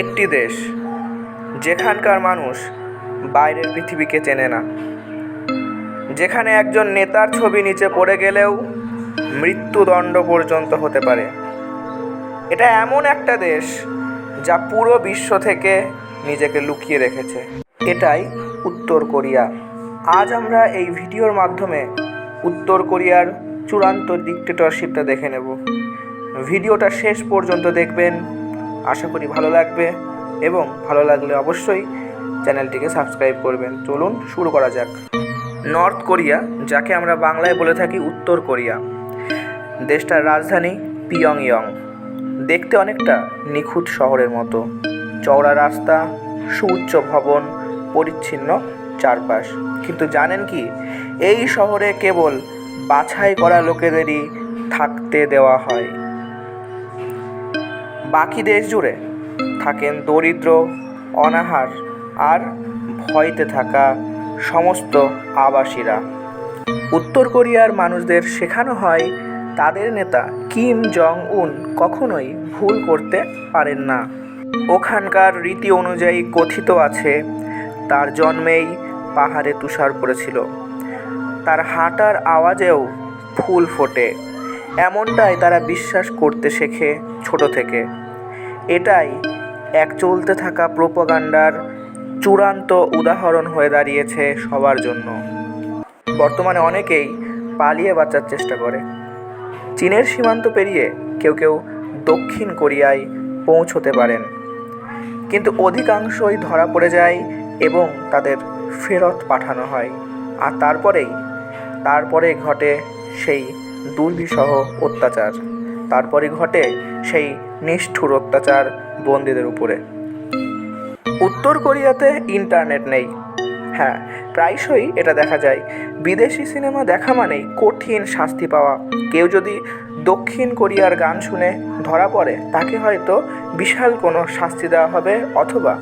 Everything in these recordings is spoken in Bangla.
একটি দেশ যেখানকার মানুষ বাইরের পৃথিবীকে চেনে না, যেখানে একজন নেতার ছবি নিচে পড়ে গেলেও মৃত্যুদণ্ড পর্যন্ত হতে পারে। এটা এমন একটা দেশ যা পুরো বিশ্ব থেকে নিজেকে লুকিয়ে রেখেছে। এটাই উত্তর কোরিয়া। আজ আমরা এই ভিডিওর মাধ্যমে উত্তর কোরিয়ার চূড়ান্ত ডিক্টেটরশিপটা দেখে নেব। ভিডিওটা শেষ পর্যন্ত দেখবেন, আশা করি ভালো লাগবে, এবং ভালো লাগলে অবশ্যই চ্যানেলটিকে সাবস্ক্রাইব করবেন। চলুন শুরু করা যাক। নর্থ কোরিয়া, যাকে আমরা বাংলায় বলে থাকি উত্তর কোরিয়া, দেশটার রাজধানী পিয়ংইয়ং। দেখতে অনেকটা নিখুঁত শহরের মতো, চওড়া রাস্তা, সুউচ্চ ভবন, পরিচ্ছন্ন চারপাশ। কিন্তু জানেন কি, এই শহরে কেবল বাছাই করা লোকেদেরই থাকতে দেওয়া হয়। বাকি দেশ জুড়ে থাকেন দরিদ্র, অনাহার আর ভয়তে থাকা সমস্ত আবাসীরা। উত্তর কোরিয়ার মানুষদের শেখানো হয় তাদের নেতা কিম জং উন কখনোই ভুল করতে পারেন না। ওখানকার রীতি অনুযায়ী কথিত আছে, তার জন্মেই পাহাড়ে তুষার পড়েছিল, তার হাঁটার আওয়াজেও ফুল ফোটে। এমনটাই তারা বিশ্বাস করতে শেখে ছোট থেকে। এটাই এক চলতে থাকা প্রোপাগান্ডার চূড়ান্ত উদাহরণ হয়ে দাঁড়িয়েছে সবার জন্য। বর্তমানে অনেকেই পালিয়ে বাঁচার চেষ্টা করে। চীনের সীমান্ত পেরিয়ে কেউ কেউ দক্ষিণ কোরিয়ায় পৌঁছতে পারেন, কিন্তু অধিকাংশই ধরা পড়ে যায় এবং তাদের ফেরত পাঠানো হয়। আর তারপরে ঘটে সেই দুর্বিষহ অত্যাচার, তারপরে ঘটে সেই নিষ্ঠুর অত্যাচার বন্দীদের উপরে। উত্তর কোরিয়াতে ইন্টারনেট নেই। হ্যাঁ, প্রায়শই এটা দেখা যায়। বিদেশি সিনেমা দেখা মানেই কঠিন শাস্তি পাওয়া। কেউ যদি দক্ষিণ কোরিয়ার গান শুনে ধরা পড়ে, তাকে হয়তো বিশাল কোনো শাস্তি দেওয়া হবে, অথবা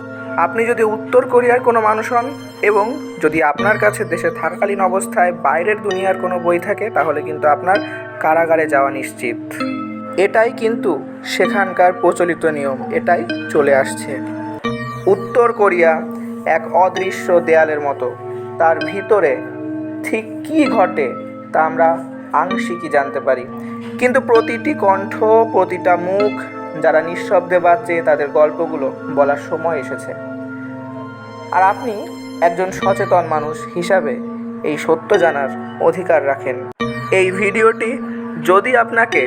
আপনি যদি উত্তর কোরিয়ার কোনো মানুষ হন এবং যদি আপনার কাছে দেশে থাকাকালীন অবস্থায় বাইরের দুনিয়ার কোনো বই থাকে, তাহলে কিন্তু আপনার কারাগারে যাওয়া নিশ্চিত। এটাই কিন্তু সেখানকার প্রচলিত নিয়ম, এটাই চলে আসছে। উত্তর কোরিয়া এক অদৃশ্য দেয়ালের মতো। তার ভিতরে ঠিক কী ঘটে তা আমরা আংশিকই জানতে পারি, কিন্তু প্রতিটি কণ্ঠ, প্রতিটা মুখ যারা নিঃশব্দে বাঁচে, তাদের গল্পগুলো বলার সময় এসেছে। আর আপনি একজন সচেতন মানুষ হিসাবে এই সত্য জানার অধিকার রাখেন। এই ভিডিওটি যদি আপনাকে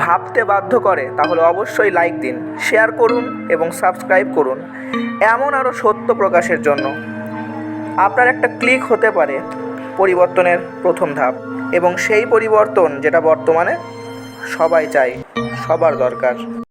ভাবতে বাধ্য করে, তাহলে অবশ্যই লাইক দিন, শেয়ার করুন এবং সাবস্ক্রাইব করুন এমন আরও সত্য প্রকাশের জন্য। আপনার একটা ক্লিক হতে পারে পরিবর্তনের প্রথম ধাপ, এবং সেই পরিবর্তন যেটা বর্তমানে সবাই চায়, সবার দরকার।